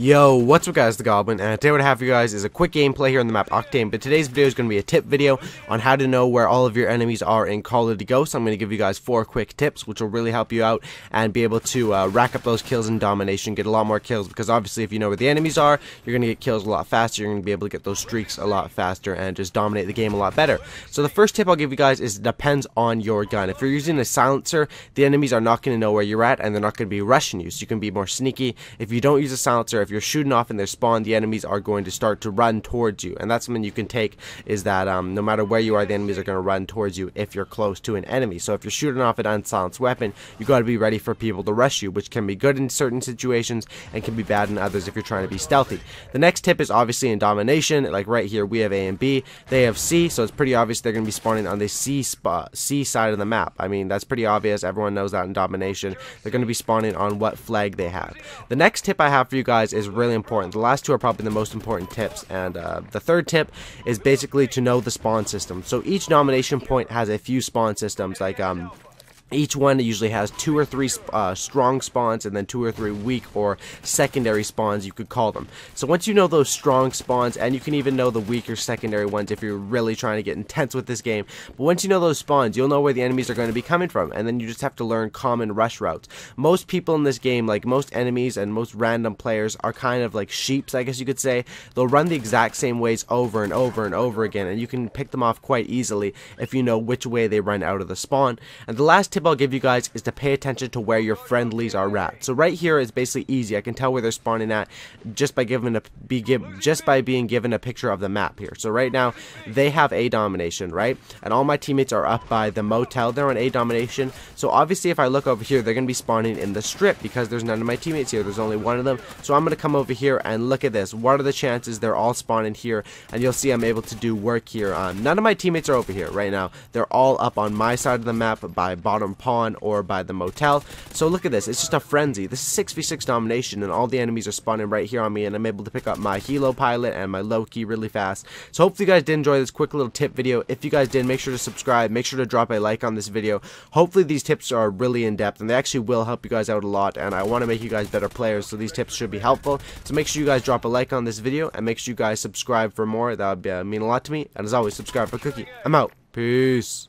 Yo, what's up guys, the Goblin, and today what I have for you guys is a quick gameplay here on the map Octane, but today's video is going to be a tip video on how to know where all of your enemies are in Call of Duty Ghosts. I'm going to give you guys 4 quick tips which will really help you out and be able to rack up those kills in domination, get a lot more kills, because obviously if you know where the enemies are, you're going to get kills a lot faster, you're going to be able to get those streaks a lot faster and just dominate the game a lot better. So the first tip I'll give you guys is it depends on your gun. If you're using a silencer, the enemies are not going to know where you're at and they're not going to be rushing you, so you can be more sneaky. If you don't use a silencer, if you're shooting off in their spawn, the enemies are going to start to run towards you, and that's something you can take, is that no matter where you are, the enemies are going to run towards you if you're close to an enemy. So if you're shooting off an unsilenced weapon, you got to be ready for people to rush you, which can be good in certain situations and can be bad in others if you're trying to be stealthy. The next tip is obviously in domination. Like right here we have A and B, they have C, so it's pretty obvious they're going to be spawning on the C side of the map. I mean, that's pretty obvious, everyone knows that in domination. They're going to be spawning on what flag they have. The next tip I have for you guys is really important. The last two are probably the most important tips, and the third tip is basically to know the spawn system. So each domination point has a few spawn systems, like each one usually has 2 or 3 strong spawns and then 2 or 3 weak or secondary spawns, you could call them. So once you know those strong spawns, and you can even know the weaker secondary ones if you're really trying to get intense with this game, but once you know those spawns, you'll know where the enemies are going to be coming from, and then you just have to learn common rush routes. Most people in this game, like most enemies and most random players, are kind of like sheeps, I guess you could say. They'll run the exact same ways over and over and over again, and you can pick them off quite easily if you know which way they run out of the spawn. And the last tip I'll give you guys is to pay attention to where your friendlies are at. So right here is basically easy. I can tell where they're spawning at just by being given a picture of the map here. So right now they have A domination, right? And all my teammates are up by the motel. They're on A domination. So obviously if I look over here, they're going to be spawning in the strip because there's none of my teammates here. There's only one of them. So I'm going to come over here and look at this. What are the chances they're all spawning here? And you'll see I'm able to do work here. None of my teammates are over here right now. They're all up on my side of the map by bottom pawn or by the motel. So look at this, it's just a frenzy. This is 6v6 domination and all the enemies are spawning right here on me, and I'm able to pick up my helo pilot and my low key really fast. So hopefully you guys did enjoy this quick little tip video. If you guys did, make sure to subscribe, make sure to drop a like on this video. Hopefully these tips are really in depth and they actually will help you guys out a lot, and I want to make you guys better players, so these tips should be helpful. So make sure you guys drop a like on this video and make sure you guys subscribe for more. That would mean a lot to me, and as always, subscribe for Cookie. I'm out. Peace.